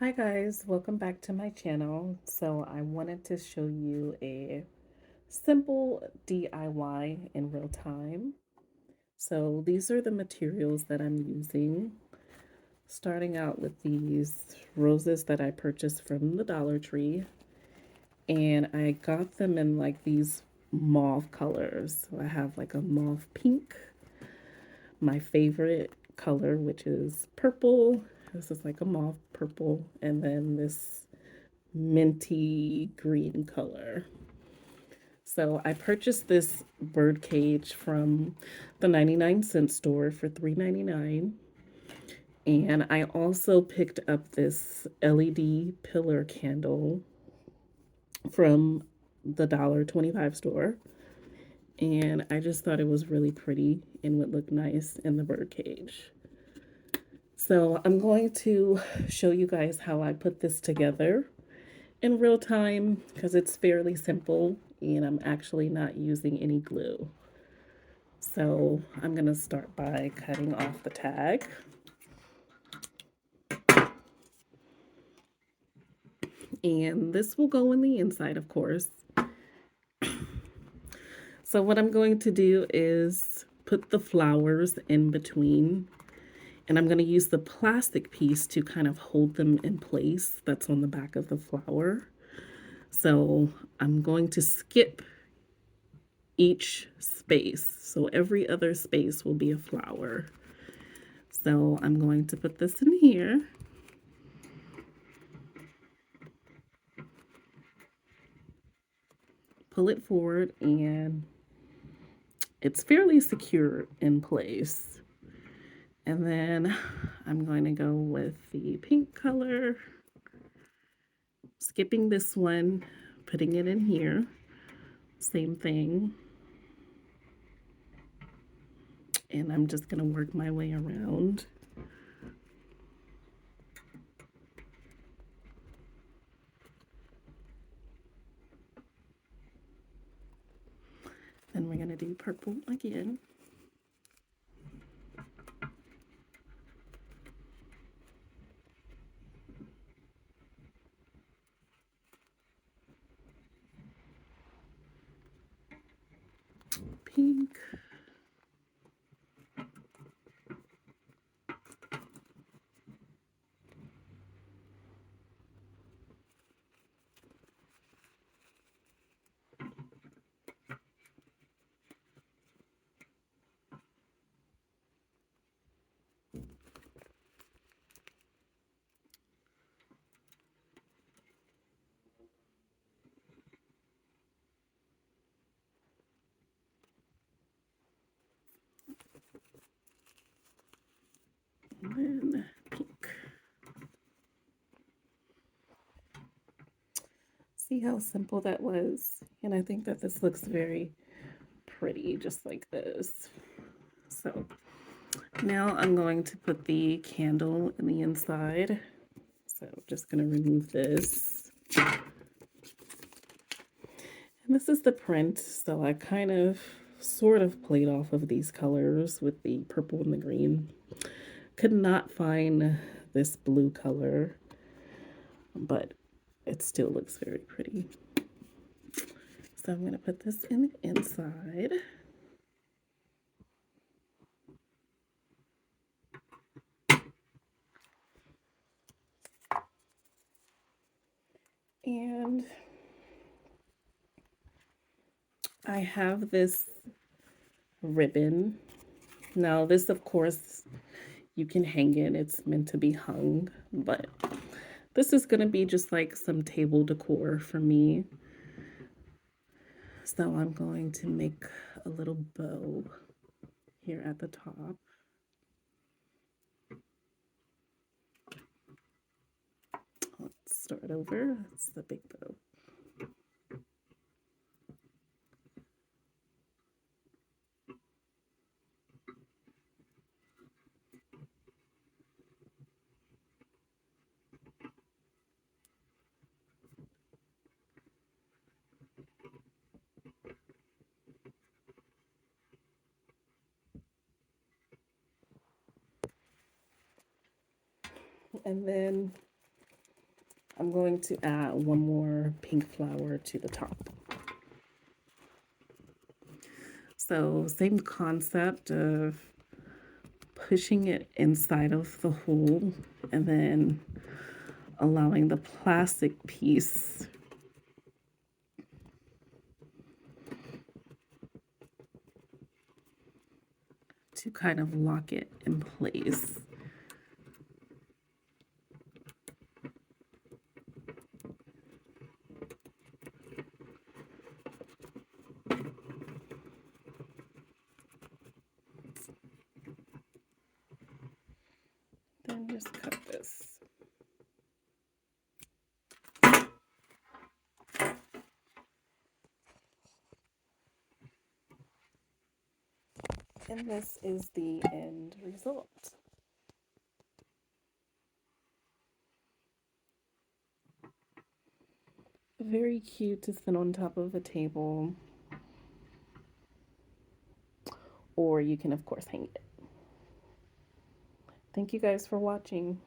Hi guys, welcome back to my channel. So I wanted to show you a simple DIY in real time. So these are the materials that I'm using. Starting out with these roses that I purchased from the Dollar Tree. And I got them in like these mauve colors. So I have like a mauve pink, my favorite color, which is purple. This is like a mauve purple, and then this minty green color. So I purchased this bird cage from the 99-cent store for $3.99. And I also picked up this LED pillar candle from the $1.25 store. And I just thought it was really pretty and would look nice in the bird cage. So I'm going to show you guys how I put this together in real time because it's fairly simple and I'm actually not using any glue. So I'm going to start by cutting off the tag. And this will go in the inside, of course. So what I'm going to do is put the flowers in between. And I'm going to use the plastic piece to kind of hold them in place that's on the back of the flower. So I'm going to skip each space. So every other space will be a flower. So I'm going to put this in here. Pull it forward and it's fairly secure in place. And then I'm going to go with the pink color, skipping this one, putting it in here. Same thing. And I'm just going to work my way around. Then we're going to do purple again. Pink. And then pink. See how simple that was? And I think that this looks very pretty, just like this. So now I'm going to put the candle in the inside. So I'm just going to remove this. And this is the print. So I kind of sort of played off of these colors with the purple and the green. Could not find this blue color, but it still looks very pretty. So I'm going to put this in the inside. And I have this ribbon. Now this, of course, you can hang it. It's meant to be hung, but this is going to be just like some table decor for me. So I'm going to make a little bow here at the top. Let's start over. It's the big bow. And then I'm going to add one more pink flower to the top. So same concept of pushing it inside of the hole and then allowing the plastic piece to kind of lock it in place. Then just cut this. And this is the end result. Very cute to sit on top of a table, or you can of course hang it. Thank you guys for watching.